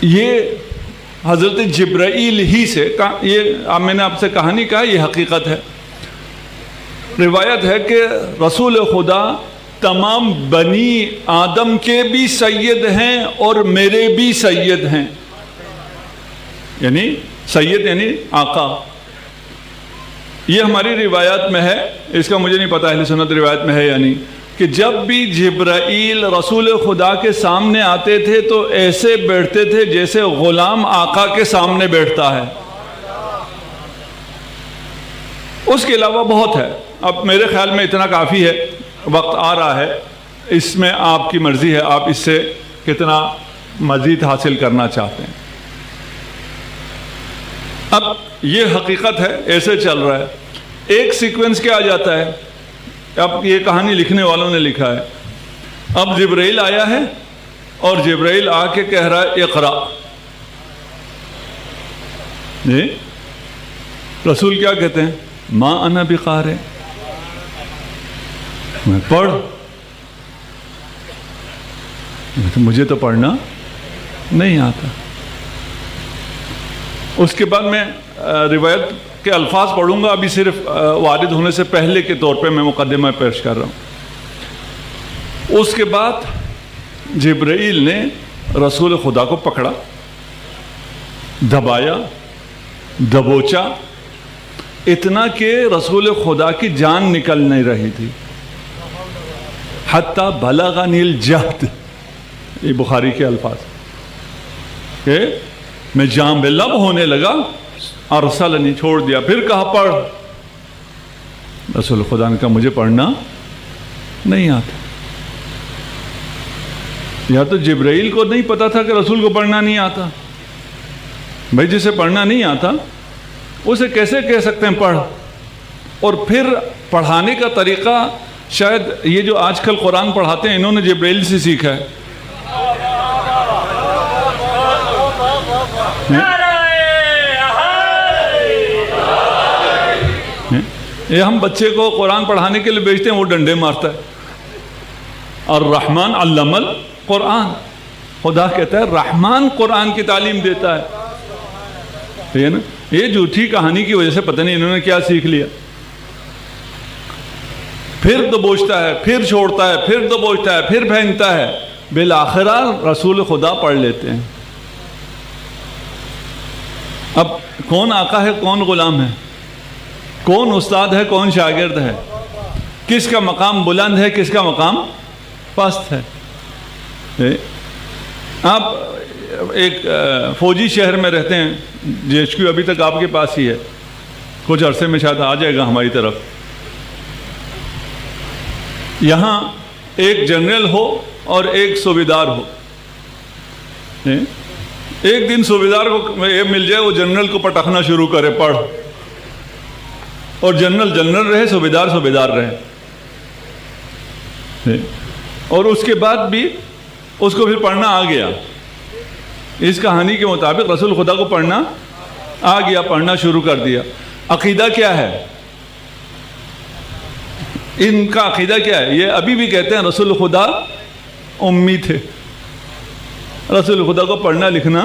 یہ حضرت جبرائیل ہی سے یہ میں نے آپ سے کہانی کہا، یہ حقیقت ہے۔ روایت ہے کہ رسول خدا تمام بنی آدم کے بھی سید ہیں اور میرے بھی سید ہیں، یعنی سید یعنی آقا۔ یہ ہماری روایات میں ہے، اس کا مجھے نہیں پتا اہل سنت روایت میں ہے یا نہیں، کہ جب بھی جبرائیل رسول خدا کے سامنے آتے تھے تو ایسے بیٹھتے تھے جیسے غلام آقا کے سامنے بیٹھتا ہے۔ اس کے علاوہ بہت ہے، اب میرے خیال میں اتنا کافی ہے، وقت آ رہا ہے، اس میں آپ کی مرضی ہے آپ اس سے کتنا مزید حاصل کرنا چاہتے ہیں۔ اب یہ حقیقت ہے، ایسے چل رہا ہے۔ ایک سیکوینس کیا آ جاتا ہے، اب یہ کہانی لکھنے والوں نے لکھا ہے، اب جبرائیل آیا ہے اور جبرائیل آ کے کہہ رہا ہے اقرا۔ جی رسول کیا کہتے ہیں؟ ما انا بقارئ، میں پڑھ، مجھے تو پڑھنا نہیں آتا۔ اس کے بعد میں روایت کے الفاظ پڑھوں گا، ابھی صرف وارد ہونے سے پہلے کے طور پہ میں مقدمہ پیش کر رہا ہوں۔ اس کے بعد جبرائیل نے رسول خدا کو پکڑا، دبایا، دبوچا، اتنا کہ رسول خدا کی جان نکل نہیں رہی تھی۔ حتی بلغنی الجہد، یہ بخاری کے الفاظ کہ میں جام بے لب ہونے لگا، ارسلنی چھوڑ دیا، پھر کہا پڑھ۔ رسول خدا نے کہا مجھے پڑھنا نہیں آتا۔ یا تو جبرائیل کو نہیں پتا تھا کہ رسول کو پڑھنا نہیں آتا، بھائی جسے پڑھنا نہیں آتا اسے کیسے کہہ سکتے ہیں پڑھ؟ اور پھر پڑھانے کا طریقہ شاید یہ جو آج کل قرآن پڑھاتے ہیں انہوں نے جبرائیل سے سیکھا ہے۔ یہ ہم بچے کو قرآن پڑھانے کے لیے بھیجتے ہیں، وہ ڈنڈے مارتا ہے۔ الرحمن علم القرآن، خدا کہتا ہے رحمان قرآن کی تعلیم دیتا ہے نا۔ یہ جھوٹی کہانی کی وجہ سے پتہ نہیں انہوں نے کیا سیکھ لیا۔ پھر دبوچتا ہے، پھر چھوڑتا ہے، پھر دبوچتا ہے، پھر پھینکتا ہے، بالآخرہ رسول خدا پڑھ لیتے ہیں۔ اب کون آقا ہے، کون غلام ہے، کون استاد ہے، کون شاگرد ہے، کس کا مقام بلند ہے، کس کا مقام پست ہے۔ آپ ایک فوجی شہر میں رہتے ہیں، جی ایچ کیو ابھی تک آپ کے پاس ہی ہے، کچھ عرصے میں شاید آ جائے گا ہماری طرف۔ یہاں ایک جنرل ہو اور ایک صوبیدار ہو۔ ایک دن صوبیدار کو یہ مل جائے، وہ جنرل کو پٹخنا شروع کرے پڑھ، اور جنرل جنرل رہے، صوبیدار صوبیدار رہے، اور اس کے بعد بھی اس کو پھر پڑھنا آ گیا۔ اس کہانی کے مطابق رسول خدا کو پڑھنا آ گیا، پڑھنا شروع کر دیا۔ عقیدہ کیا ہے ان کا؟ عقیدہ کیا ہے؟ یہ ابھی بھی کہتے ہیں رسول خدا امی تھے، رسول خدا کو پڑھنا لکھنا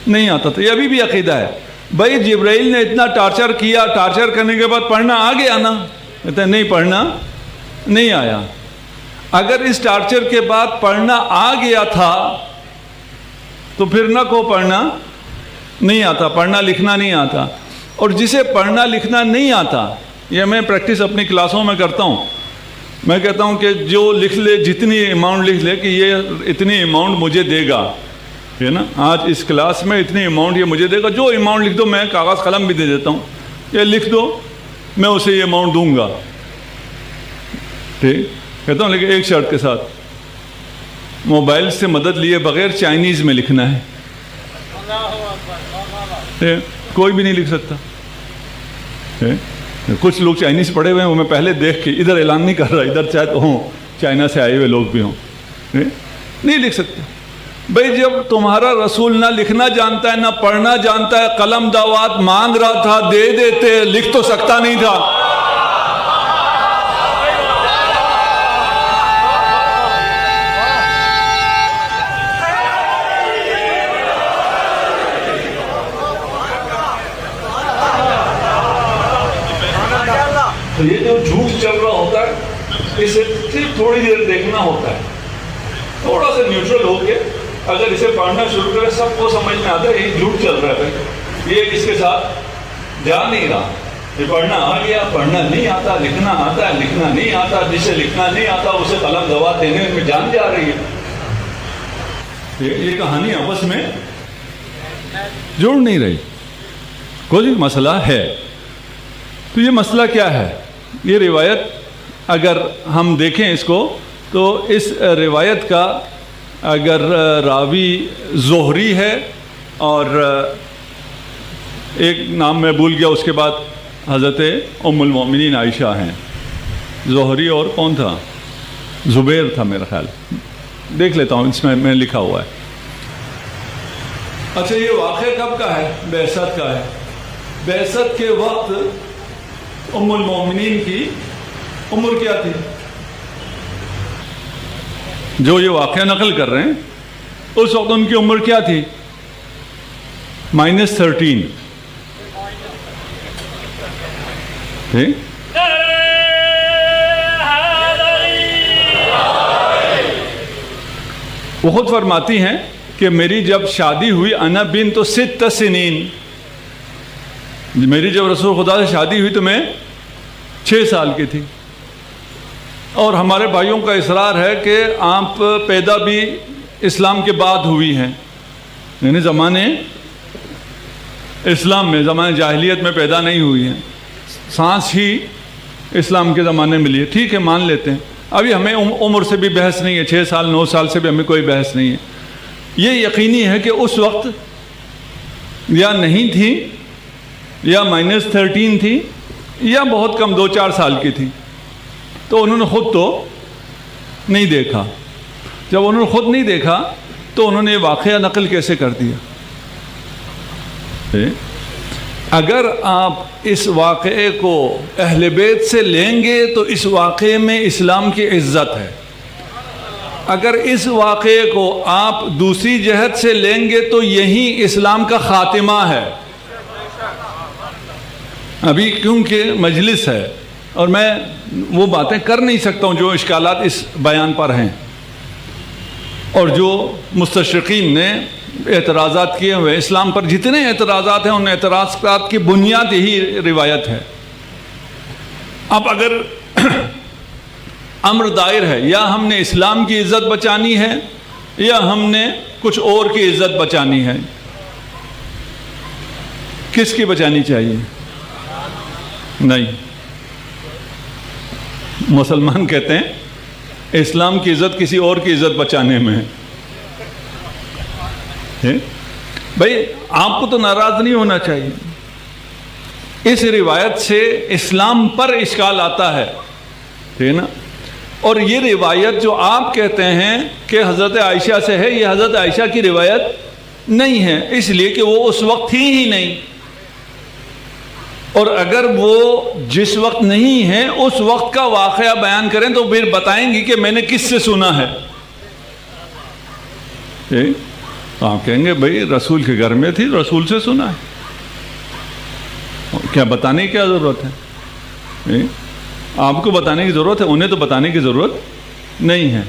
نہیں آتا تھا، یہ ابھی بھی عقیدہ ہے۔ بھائی جبرائیل نے اتنا ٹارچر کیا، ٹارچر کرنے کے بعد پڑھنا آ گیا نا؟ کہتے ہیں نہیں، پڑھنا نہیں آیا۔ اگر اس ٹارچر کے بعد پڑھنا آ گیا تھا تو پھر نہ کو پڑھنا نہیں آتا، پڑھنا لکھنا نہیں آتا۔ اور جسے پڑھنا لکھنا نہیں آتا، یہ میں پریکٹس اپنی کلاسوں میں کرتا ہوں، میں کہتا ہوں کہ جو لکھ لے، جتنی اماؤنٹ لکھ لے کہ یہ اتنی اماؤنٹ مجھے دے گا، ہے نا، آج اس کلاس میں اتنی اماؤنٹ یہ مجھے دے گا، جو اماؤنٹ لکھ دو، میں کاغذ قلم بھی دے دیتا ہوں، یہ لکھ دو میں اسے یہ اماؤنٹ دوں گا، ٹھیک کہتا ہوں، لیکن ایک شرط کے ساتھ، موبائل سے مدد لیے بغیر چائنیز میں لکھنا ہے، کوئی بھی نہیں لکھ سکتا۔ کچھ لوگ چائنیز پڑھے ہوئے ہیں، وہ میں پہلے دیکھ کے ادھر اعلان نہیں کر رہا، ادھر چاہے تو ہوں چائنا سے آئے ہوئے لوگ بھی ہوں، نہیں لکھ سکتے۔ بھئی جب تمہارا رسول نہ لکھنا جانتا ہے نہ پڑھنا جانتا ہے، قلم دعوات مانگ رہا تھا، دے دیتے، لکھ تو سکتا نہیں تھا۔ تو یہ جو جھوٹ چل رہا ہوتا ہے اسے صرف تھوڑی دیر دیکھنا ہوتا ہے، تھوڑا سا نیوٹرل ہو کے اگر اسے پڑھنا شروع کرے سب کو سمجھ میں آتا ہے یہ جھوٹ چل رہا ہے بھائی، یہ اس کے ساتھ جا نہیں رہا، یہ پڑھنا آ گیا، پڑھنا نہیں آتا، لکھنا آتا ہے، لکھنا نہیں آتا، جسے لکھنا نہیں آتا اسے قلم دوا دینے میں جان جا رہی ہے۔ یہ کہانی آپس میں جوڑ نہیں رہی، کوئی مسئلہ ہے۔ تو یہ مسئلہ کیا ہے؟ یہ روایت اگر ہم دیکھیں اس کو تو اس روایت کا اگر راوی زہری ہے اور ایک نام میں بھول گیا، اس کے بعد حضرت ام المومنین عائشہ ہیں، زہری اور کون تھا؟ زبیر تھا میرا خیال، دیکھ لیتا ہوں اس میں لکھا ہوا ہے۔ اچھا یہ واقعہ کب کا ہے؟ بعثت کا ہے۔ بعثت کے وقت ام المومنین کی عمر کیا تھی؟ جو یہ واقعہ نقل کر رہے ہیں اس وقت ان کی عمر کیا تھی؟ -13۔ وہ خود فرماتی ہیں کہ میری جب شادی ہوئی انا بنت 6 سنین، میری جب رسول خدا سے شادی ہوئی تو میں 6 سال کی تھی، اور ہمارے بھائیوں کا اصرار ہے کہ آپ پیدا بھی اسلام کے بعد ہوئی ہیں، یعنی زمانے اسلام میں، زمانے جاہلیت میں پیدا نہیں ہوئی ہیں، سانس ہی اسلام کے زمانے میں لیے۔ ٹھیک ہے مان لیتے ہیں، ابھی ہمیں عمر سے بھی بحث نہیں ہے، 6 سال 9 سال سے بھی ہمیں کوئی بحث نہیں ہے۔ یہ یقینی ہے کہ اس وقت یا نہیں تھی یا -13 تھی یا بہت کم 2-4 سال کی تھی، تو انہوں نے خود تو نہیں دیکھا۔ جب انہوں نے خود نہیں دیکھا تو انہوں نے یہ واقعہ نقل کیسے کر دیا؟ اگر آپ اس واقعے کو اہل بیت سے لیں گے تو اس واقعے میں اسلام کی عزت ہے، اگر اس واقعے کو آپ دوسری جہت سے لیں گے تو یہی اسلام کا خاتمہ ہے۔ ابھی کیونکہ مجلس ہے اور میں وہ باتیں کر نہیں سکتا ہوں جو اشکالات اس بیان پر ہیں اور جو مستشرقین نے اعتراضات کیے ہوئے، اسلام پر جتنے اعتراضات ہیں ان اعتراضات کی بنیاد یہی روایت ہے۔ اب اگر امر دائر ہے، یا ہم نے اسلام کی عزت بچانی ہے یا ہم نے کچھ اور کی عزت بچانی ہے، کس کی بچانی چاہیے؟ نہیں، مسلمان کہتے ہیں اسلام کی عزت کسی اور کی عزت بچانے میں ہے۔ بھائی آپ کو تو ناراض نہیں ہونا چاہیے، اس روایت سے اسلام پر اشکال آتا ہے نا، اور یہ روایت جو آپ کہتے ہیں کہ حضرت عائشہ سے ہے، یہ حضرت عائشہ کی روایت نہیں ہے، اس لیے کہ وہ اس وقت تھی ہی نہیں، اور اگر وہ جس وقت نہیں ہے اس وقت کا واقعہ بیان کریں تو پھر بتائیں گی کہ میں نے کس سے سنا ہے۔ آپ کہیں گے بھائی رسول کے گھر میں تھی، رسول سے سنا ہے، کیا بتانے کی کیا ضرورت ہے؟ آپ کو بتانے کی ضرورت ہے، انہیں تو بتانے کی ضرورت نہیں ہے۔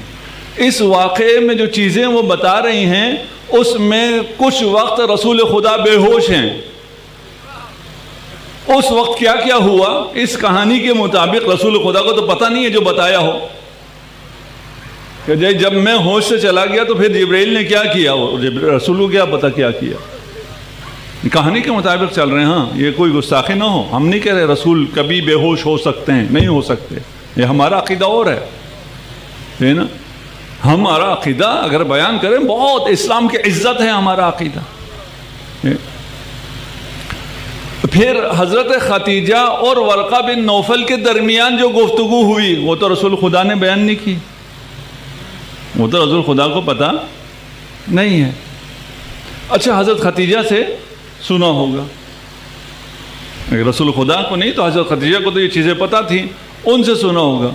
اس واقعے میں جو چیزیں وہ بتا رہی ہیں اس میں کچھ وقت رسول خدا بے ہوش ہیں، اس وقت کیا کیا ہوا اس کہانی کے مطابق رسول خدا کو تو پتہ نہیں ہے جو بتایا ہو، کہ جب میں ہوش سے چلا گیا تو پھر جبرائیل نے کیا کیا، رسول کو کیا پتہ کیا کیا، کہانی کے مطابق چل رہے ہیں۔ ہاں یہ کوئی گستاخی نہ ہو، ہم نہیں کہہ رہے رسول کبھی بے ہوش ہو سکتے ہیں، نہیں ہو سکتے، یہ ہمارا عقیدہ اور ہے نا، ہمارا عقیدہ اگر بیان کریں بہت اسلام کی عزت ہے ہمارا عقیدہ۔ پھر حضرت خدیجہ اور ورقہ بن نوفل کے درمیان جو گفتگو ہوئی وہ تو رسول خدا نے بیان نہیں کی، وہ تو رسول خدا کو پتہ نہیں ہے۔ اچھا حضرت خدیجہ سے سنا ہوگا، اگر رسول خدا کو نہیں تو حضرت خدیجہ کو تو یہ چیزیں پتہ تھیں، ان سے سنا ہوگا۔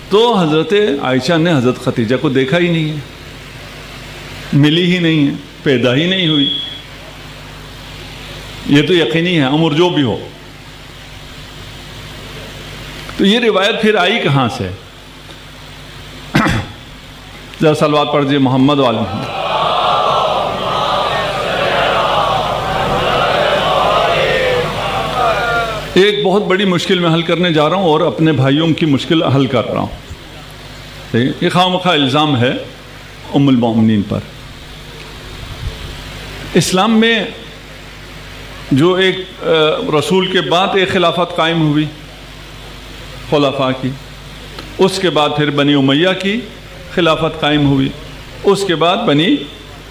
تو حضرت عائشہ نے حضرت خدیجہ کو دیکھا ہی نہیں ہے، ملی ہی نہیں ہے، پیدا ہی نہیں ہوئی، یہ تو یقینی ہے عمر جو بھی ہو۔ تو یہ روایت پھر آئی کہاں سے؟ ذرا صلوات پڑھ دیجیے محمد وآل محمد۔ ایک بہت بڑی مشکل میں حل کرنے جا رہا ہوں اور اپنے بھائیوں کی مشکل حل کر رہا ہوں۔ یہ خواہ الزام ہے ام المومنین پر۔ اسلام میں جو ایک رسول کے بعد ایک خلافت قائم ہوئی خلفاء کی، اس کے بعد پھر بنی امیہ کی خلافت قائم ہوئی، اس کے بعد بنی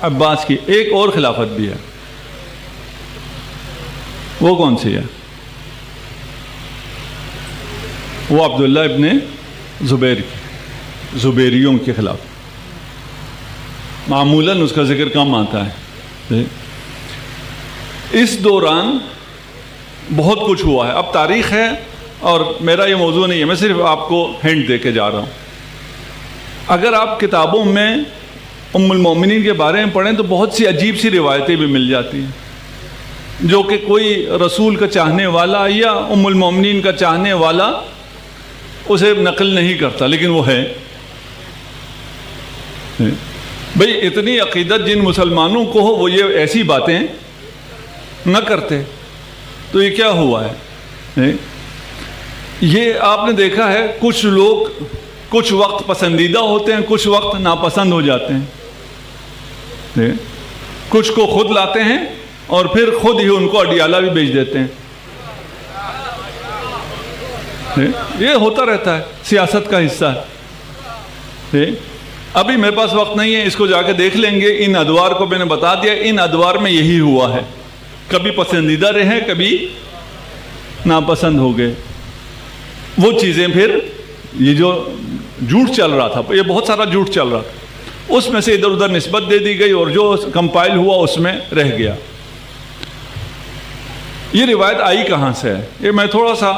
عباس کی، ایک اور خلافت بھی ہے۔ وہ کون سی ہے؟ وہ عبداللہ ابن زبیر کی، زبیریوں کے خلاف۔ معمولاً اس کا ذکر کم آتا ہے۔ اس دوران بہت کچھ ہوا ہے۔ اب تاریخ ہے اور میرا یہ موضوع نہیں ہے، میں صرف آپ کو ہنٹ دے کے جا رہا ہوں۔ اگر آپ کتابوں میں ام المومنین کے بارے میں پڑھیں تو بہت سی عجیب سی روایتیں بھی مل جاتی ہیں جو کہ کوئی رسول کا چاہنے والا یا ام المومنین کا چاہنے والا اسے نقل نہیں کرتا، لیکن وہ ہے۔ بھئی اتنی عقیدت جن مسلمانوں کو ہو وہ یہ ایسی باتیں نہ کرتے، تو یہ کیا ہوا ہے؟ یہ آپ نے دیکھا ہے کچھ لوگ کچھ وقت پسندیدہ ہوتے ہیں، کچھ وقت ناپسند ہو جاتے ہیں۔ کچھ کو خود لاتے ہیں اور پھر خود ہی ان کو اڈیالہ بھی بھیج دیتے ہیں۔ یہ ہوتا رہتا ہے، سیاست کا حصہ ہے۔ ابھی میرے پاس وقت نہیں ہے، اس کو جا کے دیکھ لیں گے۔ ان ادوار کو میں نے بتا دیا، ان ادوار میں یہی ہوا ہے، کبھی پسندیدہ رہے کبھی ناپسند ہو گئے۔ وہ چیزیں پھر یہ جو جھوٹ چل رہا تھا، یہ بہت سارا جھوٹ چل رہا تھا، اس میں سے ادھر ادھر نسبت دے دی گئی اور جو کمپائل ہوا اس میں رہ گیا۔ یہ روایت آئی کہاں سے ہے؟ یہ میں تھوڑا سا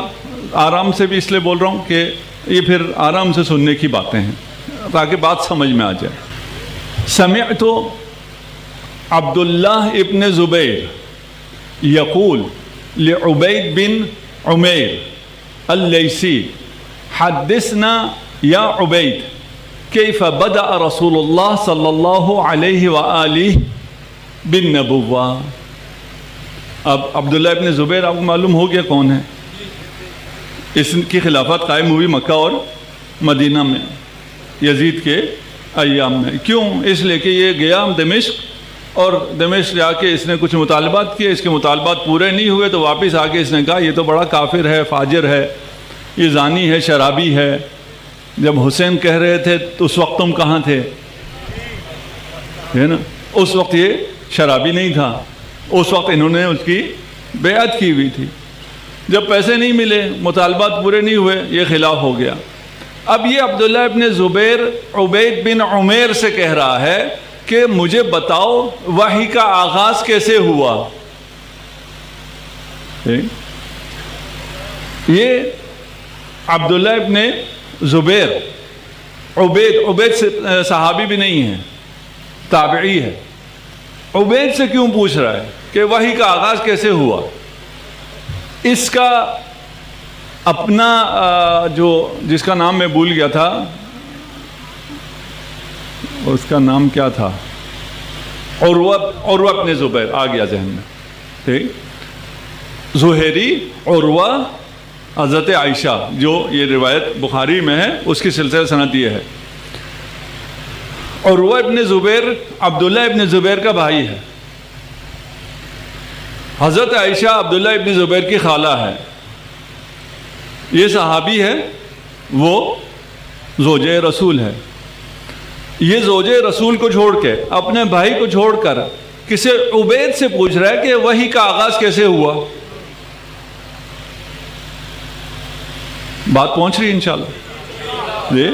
آرام سے بھی اس لیے بول رہا ہوں کہ یہ پھر آرام سے سننے کی باتیں ہیں تاکہ بات سمجھ میں آ جائے۔ سمعت عبداللہ ابن زبیر یقول لعبید بن عمیر اللیثی حدثنا یا عبید کیف بدأ رسول اللہ صلی اللہ علیہ وآلہ بالنبوہ۔ اب عبداللہ ابن زبیر آپ کو معلوم ہو گیا کون ہے؟ اس کی خلافت قائم ہوئی مکہ اور مدینہ میں یزید کے ایام میں۔ کیوں؟ اس لیے کہ یہ گیا دمشق اور دمشق جا کے اس نے کچھ مطالبات کیے، اس کے مطالبات پورے نہیں ہوئے تو واپس آ کے اس نے کہا یہ تو بڑا کافر ہے، فاجر ہے، یہ زانی ہے، شرابی ہے۔ جب حسین کہہ رہے تھے تو اس وقت تم کہاں تھے؟ ہے نا، اس وقت یہ شرابی نہیں تھا، اس وقت انہوں نے اس کی بیعت کی ہوئی تھی۔ جب پیسے نہیں ملے، مطالبات پورے نہیں ہوئے، یہ خلاف ہو گیا۔ اب یہ عبداللہ ابن زبیر عبید بن عمیر سے کہہ رہا ہے کہ مجھے بتاؤ وحی کا آغاز کیسے ہوا۔ یہ عبداللہ ابن زبیر عبید سے صحابی بھی نہیں ہے، تابعی ہے۔ عبید سے کیوں پوچھ رہا ہے کہ وحی کا آغاز کیسے ہوا؟ اس کا اپنا جو جس کا نام میں بھول گیا تھا، اس کا نام کیا تھا؟ عروہ ابن زبیر آ گیا ذہن میں، ٹھیک۔ زہیری عروہ حضرت عائشہ، جو یہ روایت بخاری میں ہے، اس کی سلسلہ سند یہ ہے۔ عروہ ابن زبیر عبداللہ ابن زبیر کا بھائی ہے۔ حضرت عائشہ عبداللہ ابن زبیر کی خالہ ہے۔ یہ صحابی ہے، وہ زوجہ رسول ہے۔ یہ زوجہ رسول کو چھوڑ کے، اپنے بھائی کو چھوڑ کر کسی عبید سے پوچھ رہا ہے کہ وحی کا آغاز کیسے ہوا۔ بات پہنچ رہی ہے انشاءاللہ؟ جی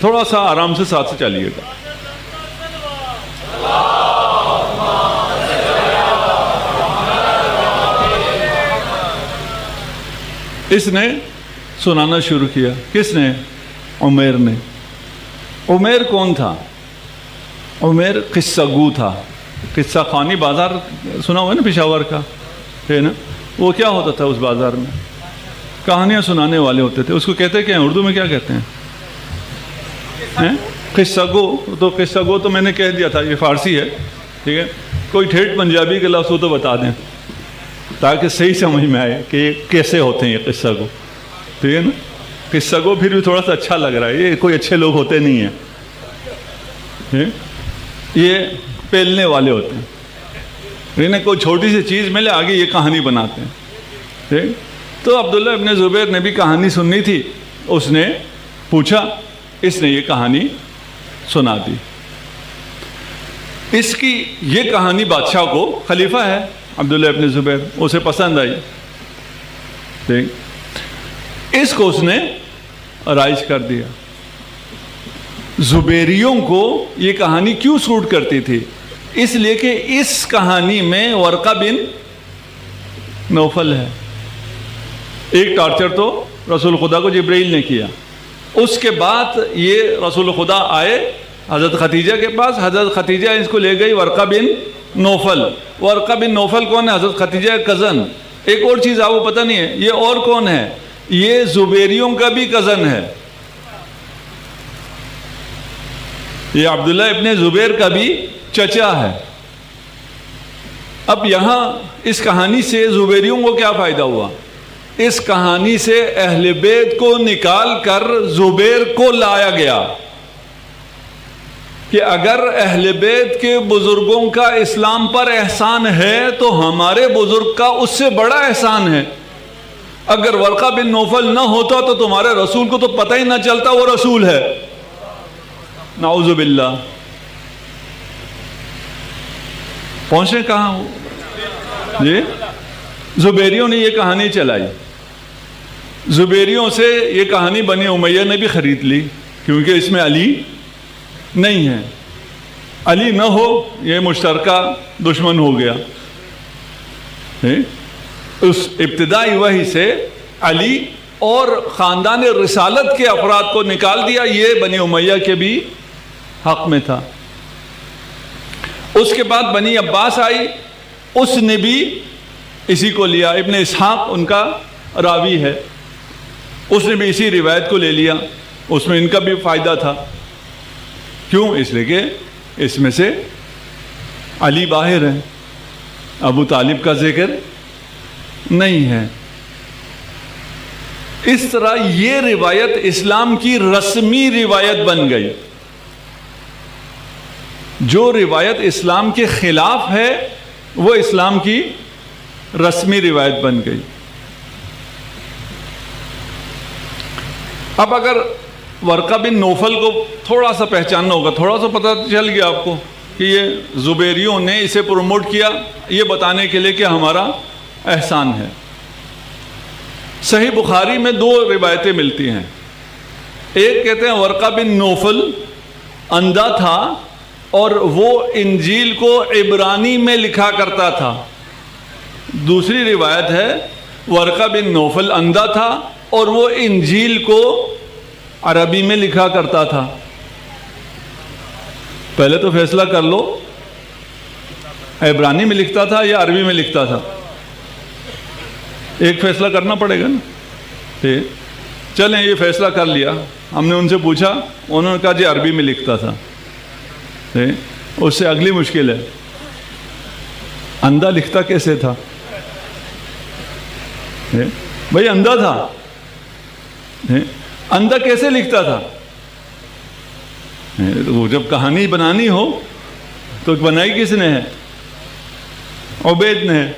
تھوڑا سا آرام سے ساتھ سے چلیے گا۔ اس نے سنانا شروع کیا۔ کس نے؟ عمیر نے۔ عمیر کون تھا؟ عمیر قصہ گو تھا۔ قصہ خوانی بازار سنا ہوا ہے نا پشاور کا، ہے نا؟ وہ کیا ہوتا تھا اس بازار میں؟ کہانیاں سنانے والے ہوتے تھے. اس کو کہتے کیا ہیں اردو میں, کیا کہتے ہیں؟ قصہ گو. تو قصہ گو تو میں نے کہہ دیا تھا یہ فارسی ہے, ٹھیک ہے. کوئی ٹھیٹ پنجابی کے لفظ ہو تو بتا دیں تاکہ صحیح سمجھ میں آئے کہ کیسے ہوتے ہیں یہ قصہ گو, ٹھیک ہے نا. قصہ گو پھر بھی تھوڑا سا اچھا لگ رہا ہے, یہ کوئی اچھے لوگ ہوتے نہیں ہیں, یہ پیلنے والے ہوتے ہیں. انہیں کوئی چھوٹی سی چیز ملے آگے یہ کہانی بناتے ہیں, ٹھیک. تو عبداللہ ابن زبیر نے بھی کہانی سننی تھی, اس نے پوچھا, اس نے یہ کہانی سنا دی. اس کی یہ کہانی بادشاہ کو, خلیفہ ہے عبداللہ ابن زبیر, اسے پسند آئی, ٹھیک. اس کو اس نے رائج کر دیا. زبیریوں کو یہ کہانی کیوں سوٹ کرتی تھی؟ اس لیے کہ اس کہانی میں ورقہ بن نوفل ہے. ایک ٹارچر تو رسول خدا کو جبرائیل نے کیا, اس کے بعد یہ رسول خدا آئے حضرت ختیجہ کے پاس. حضرت ختیجہ اس کو لے گئی ورقہ بن نوفل. ورقہ بن نوفل کون ہے؟ حضرت ختیجہ کزن. ایک اور چیز آپ کو پتہ نہیں ہے, یہ اور کون ہے؟ یہ زبیریوں کا بھی کزن ہے. یہ عبداللہ ابن زبیر کا بھی چچا ہے. اب یہاں اس کہانی سے زبیریوں کو کیا فائدہ ہوا؟ اس کہانی سے اہل بیت کو نکال کر زبیر کو لایا گیا کہ اگر اہل بیت کے بزرگوں کا اسلام پر احسان ہے تو ہمارے بزرگ کا اس سے بڑا احسان ہے. اگر ورقہ بن نوفل نہ ہوتا تو تمہارے رسول کو تو پتہ ہی نہ چلتا وہ رسول ہے. نعوذ باللہ. پہنچے کہاں ہو جی؟ زبیریوں نے یہ کہانی چلائی. زبیریوں سے یہ کہانی بنی امیہ نے بھی خرید لی کیونکہ اس میں علی نہیں ہے. علی نہ ہو یہ مشترکہ دشمن ہو گیا. اس ابتدائی وحی سے علی اور خاندان رسالت کے افراد کو نکال دیا. یہ بنی امیہ کے بھی حق میں تھا. اس کے بعد بنی عباس آئی, اس نے بھی اسی کو لیا. ابن اسحاق ان کا راوی ہے, اس نے بھی اسی روایت کو لے لیا. اس میں ان کا بھی فائدہ تھا. کیوں؟ اس لیے کہ اس میں سے علی باہر ہے, ابو طالب کا ذکر نہیں ہے. اس طرح یہ روایت اسلام کی رسمی روایت بن گئی. جو روایت اسلام کے خلاف ہے وہ اسلام کی رسمی روایت بن گئی. اب اگر ورقہ بن نوفل کو تھوڑا سا پہچاننا ہوگا, تھوڑا سا پتہ چل گیا آپ کو کہ یہ زبیریوں نے اسے پروموٹ کیا یہ بتانے کے لیے کہ ہمارا احسان ہے. صحیح بخاری میں دو روایتیں ملتی ہیں. ایک کہتے ہیں ورقہ بن نوفل اندھا تھا اور وہ انجیل کو عبرانی میں لکھا کرتا تھا. دوسری روایت ہے ورقہ بن نوفل اندھا تھا اور وہ انجیل کو عربی میں لکھا کرتا تھا. پہلے تو فیصلہ کر لو عبرانی میں لکھتا تھا یا عربی میں لکھتا تھا. ایک فیصلہ کرنا پڑے گا نا. ٹھیک, چلیں یہ فیصلہ کر لیا. ہم نے ان سے پوچھا, انہوں نے کہا جی عربی میں لکھتا تھا. اس سے اگلی مشکل ہے اندھا لکھتا کیسے تھا؟ بھائی اندھا تھا, اندھا کیسے لکھتا تھا؟ وہ جب کہانی بنانی ہو تو بنائی کس نے ہے؟ عبید نے ہے.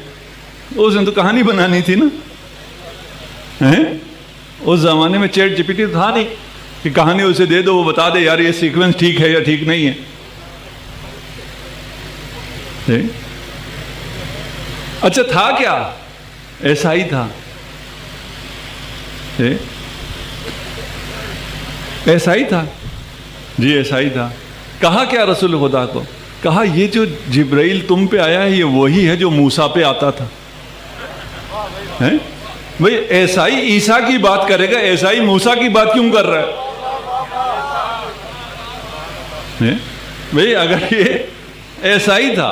اس نے تو کہانی بنانی تھی نا. اس زمانے میں چیٹ جی پی ٹی تھا نہیں کہ کہانی اسے دے دو وہ بتا دے یار یہ سیکوینس ٹھیک ہے یا ٹھیک نہیں ہے. اچھا تھا کیا؟ ایسا ہی تھا. ایسا ہی تھا جی, ایسا ہی تھا. کہا کیا رسول خدا کو؟ کہا یہ جو جبرائیل تم پہ آیا ہے یہ وہی ہے جو موسیٰ پہ آتا تھا. بھئی ایسا ہی عیسیٰ کی بات کرے گا, ایسا ہی موسیٰ کی بات کیوں کر رہا ہے؟ بھئی اگر یہ ایسا ہی تھا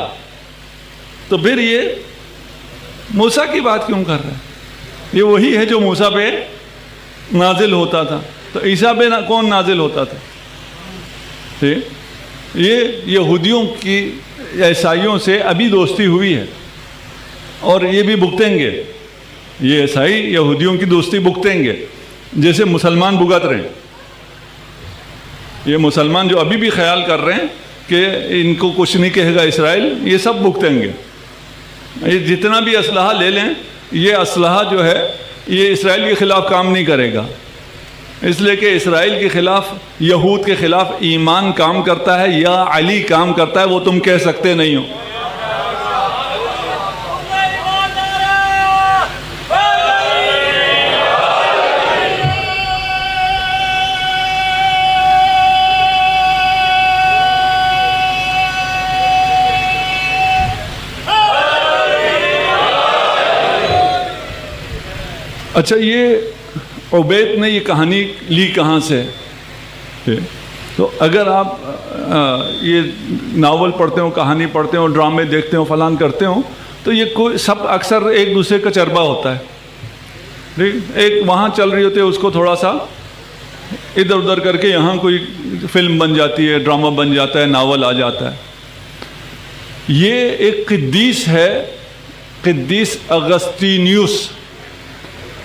تو پھر یہ موسیٰ کی بات کیوں کر رہا یہ وہی ہے جو موسیٰ پہ نازل ہوتا تھا. تو عیسیٰ پہ کون نازل ہوتا تھا؟ یہ یہودیوں کی عیسائیوں سے ابھی دوستی ہوئی ہے اور یہ بھی بھگتیں گے. یہ عیسائی یہودیوں کی دوستی بھگتیں گے جیسے مسلمان بھگت رہے ہیں. یہ مسلمان جو ابھی بھی خیال کر رہے ہیں کہ ان کو کچھ نہیں کہے گا اسرائیل، یہ سب بھگتیں گے. یہ جتنا بھی اسلحہ لے لیں، یہ اسلحہ جو ہے یہ اسرائیل کے خلاف کام نہیں کرے گا، اس لیے کہ اسرائیل کے خلاف، یہود کے خلاف ایمان کام کرتا ہے یا علی کام کرتا ہے، وہ تم کہہ سکتے نہیں ہو. اچھا، یہ عبید نے یہ کہانی لی کہاں سے؟ تو اگر آپ یہ ناول پڑھتے ہو، کہانی پڑھتے ہو، ڈرامے دیکھتے ہو، فلان کرتے ہو، تو یہ کوئی سب اکثر ایک دوسرے کا چربہ ہوتا ہے. ایک وہاں چل رہی ہوتی ہے، اس کو تھوڑا سا ادھر ادھر کر کے یہاں کوئی فلم بن جاتی ہے، ڈرامہ بن جاتا ہے، ناول آ جاتا ہے. یہ ایک قدیس ہے، قدیس اگسطینیوس،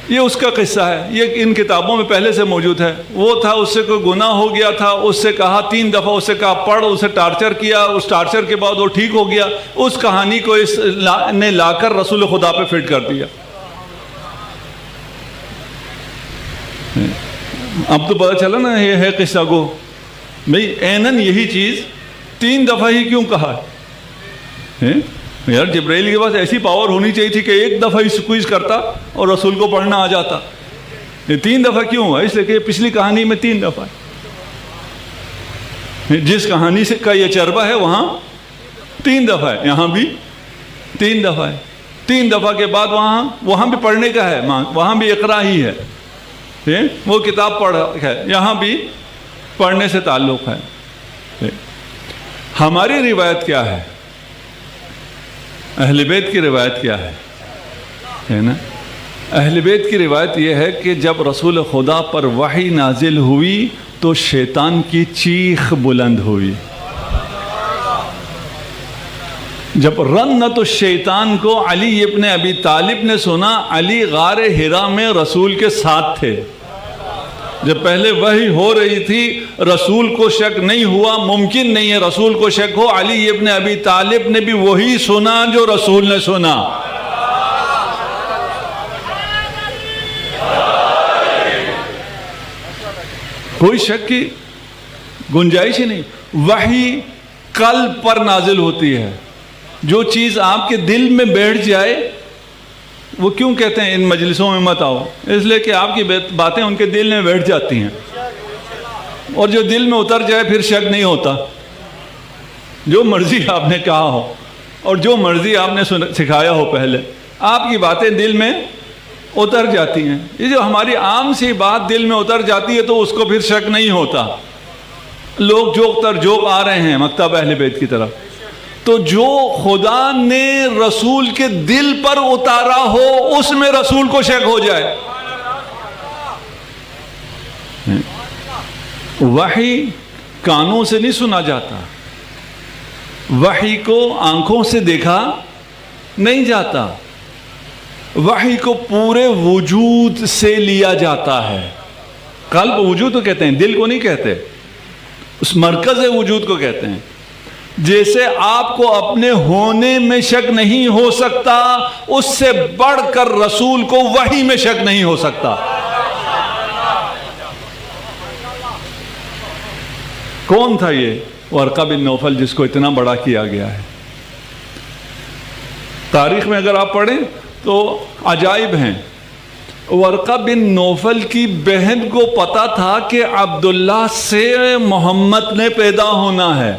یہ اس کا قصہ ہے. یہ ان کتابوں میں پہلے سے موجود ہے. وہ تھا، اس سے کوئی گناہ ہو گیا تھا، اس سے کہا 3 دفعہ، اس سے کہا پڑھ، اسے ٹارچر کیا، اس ٹارچر کے بعد وہ ٹھیک ہو گیا. اس کہانی کو اس نے لا کر رسول خدا پہ فٹ کر دیا. اب تو پتہ چلا نا یہ ہے قصہ کو. بھئی اینن یہی چیز 3 دفعہ ہی کیوں کہا ہے؟ یار جبرائیل کے پاس ایسی پاور ہونی چاہیے تھی کہ 1 دفعہ ہی سکویز کرتا اور رسول کو پڑھنا آ جاتا. یہ 3 دفعہ کیوں ہوا؟ اس لیے کہ پچھلی کہانی میں 3 دفعہ ہے. جس کہانی سے کا یہ چربہ ہے وہاں 3 دفعہ ہے، یہاں بھی 3 دفعہ ہے. 3 دفعہ کے بعد وہاں بھی پڑھنے کا ہے، وہاں بھی اقرا ہی ہے، وہ کتاب پڑھ ہے، یہاں بھی پڑھنے سے تعلق ہے. ہماری روایت کیا ہے؟ اہل بیت کی روایت کیا ہے نا؟ اہل بیت کی روایت یہ ہے کہ جب رسول خدا پر وحی نازل ہوئی تو شیطان کی چیخ بلند ہوئی. جب رنت الشیطان کو علی ابن ابی طالب نے سنا، علی غار حرا میں رسول کے ساتھ تھے. جب پہلے وحی ہو رہی تھی، رسول کو شک نہیں ہوا، ممکن نہیں ہے رسول کو شک ہو. علی ابن ابی طالب نے بھی وہی سنا جو رسول نے سنا. کوئی شک کی گنجائش ہی نہیں. وحی قلب پر نازل ہوتی ہے. جو چیز آپ کے دل میں بیٹھ جائے، وہ کیوں کہتے ہیں ان مجلسوں میں مت آؤ؟ اس لیے کہ آپ کی باتیں ان کے دل میں بیٹھ جاتی ہیں، اور جو دل میں اتر جائے پھر شک نہیں ہوتا. جو مرضی آپ نے کہا ہو اور جو مرضی آپ نے سکھایا ہو، پہلے آپ کی باتیں دل میں اتر جاتی ہیں. یہ جو ہماری عام سی بات دل میں اتر جاتی ہے تو اس کو پھر شک نہیں ہوتا. لوگ جوک تر جوک آ رہے ہیں مکتب اہل بیت کی طرف، تو جو خدا نے رسول کے دل پر اتارا ہو اس میں رسول کو شک ہو جائے. وحی کانوں سے نہیں سنا جاتا، وحی کو آنکھوں سے دیکھا نہیں جاتا، وحی کو پورے وجود سے لیا جاتا ہے. قلب وجود کو کہتے ہیں، دل کو نہیں کہتے، اس مرکز وجود کو کہتے ہیں. جیسے آپ کو اپنے ہونے میں شک نہیں ہو سکتا، اس سے بڑھ کر رسول کو وحی میں شک نہیں ہو سکتا. کون تھا یہ ورقہ بن نوفل جس کو اتنا بڑا کیا گیا ہے؟ تاریخ میں اگر آپ پڑھیں تو عجائب ہیں. ورقہ بن نوفل کی بہن کو پتا تھا کہ عبداللہ سے محمد نے پیدا ہونا ہے.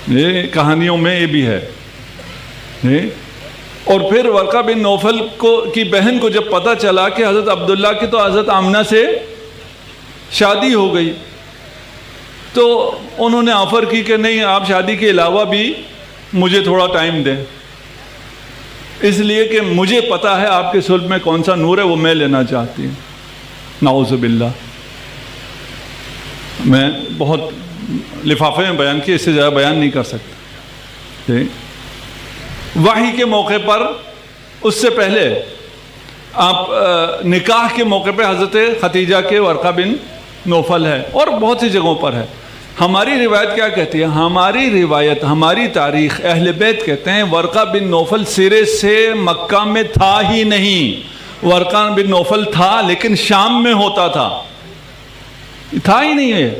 یہ کہانیوں میں یہ بھی ہے. اور پھر ورقہ بن نوفل کی بہن کو جب پتا چلا کہ حضرت عبداللہ کی تو حضرت آمنہ سے شادی ہو گئی، تو انہوں نے آفر کی کہ نہیں، آپ شادی کے علاوہ بھی مجھے تھوڑا ٹائم دیں. اس لیے کہ مجھے پتا ہے آپ کے صلب میں کون سا نور ہے، وہ میں لینا چاہتی ہوں. نعوذ باللہ. میں بہت لفافے میں بیان کیا، اس سے زیادہ بیان نہیں کر سکتا. وحی کے موقع پر، اس سے پہلے آپ نکاح کے موقع پہ حضرت خدیجہ کے ورقہ بن نوفل ہے، اور بہت سی جگہوں پر ہے. ہماری روایت کیا کہتی ہے؟ ہماری روایت، ہماری تاریخ، اہل بیت کہتے ہیں ورقہ بن نوفل سرے سے مکہ میں تھا ہی نہیں. ورقہ بن نوفل تھا لیکن شام میں ہوتا تھا ہی نہیں ہے.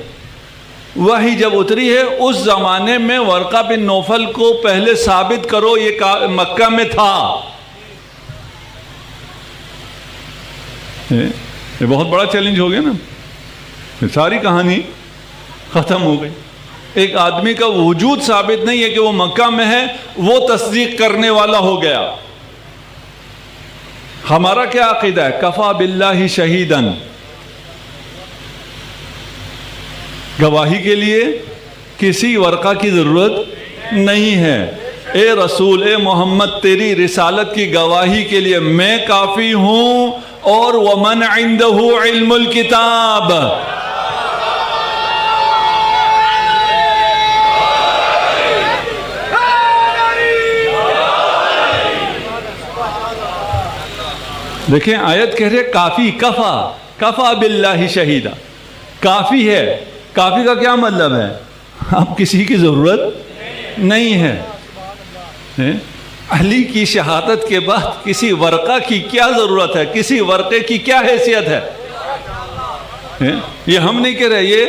وحی جب اتری ہے اس زمانے میں ورقہ بن نوفل کو پہلے ثابت کرو یہ مکہ میں تھا. یہ بہت بڑا چیلنج ہو گیا نا. ساری کہانی ختم ہو گئی. ایک آدمی کا وجود ثابت نہیں ہے کہ وہ مکہ میں ہے، وہ تصدیق کرنے والا ہو گیا. ہمارا کیا عقیدہ ہے؟ کفا باللہ شہیدن، گواہی کے لیے کسی ورقہ کی ضرورت نہیں ہے. اے رسول، اے محمد، تیری رسالت کی گواہی کے لیے میں کافی ہوں، اور وَمَنْ عِنْدَهُ عِلْمُ الْكِتَابِ. دیکھیں آیت کہہ رہے کافی، کفا باللہ شہیدہ، کافی ہے. کافی کا کیا مطلب ہے؟ اب کسی کی ضرورت نہیں ہے. علی کی شہادت کے بعد کسی ورقہ کی کیا ضرورت ہے؟ کسی ورقے کی کیا حیثیت ہے؟ یہ ہم نہیں کہہ رہے، یہ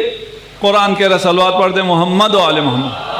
قرآن کہہ رہا. صلوات پڑھ دیں محمد و آل محمد.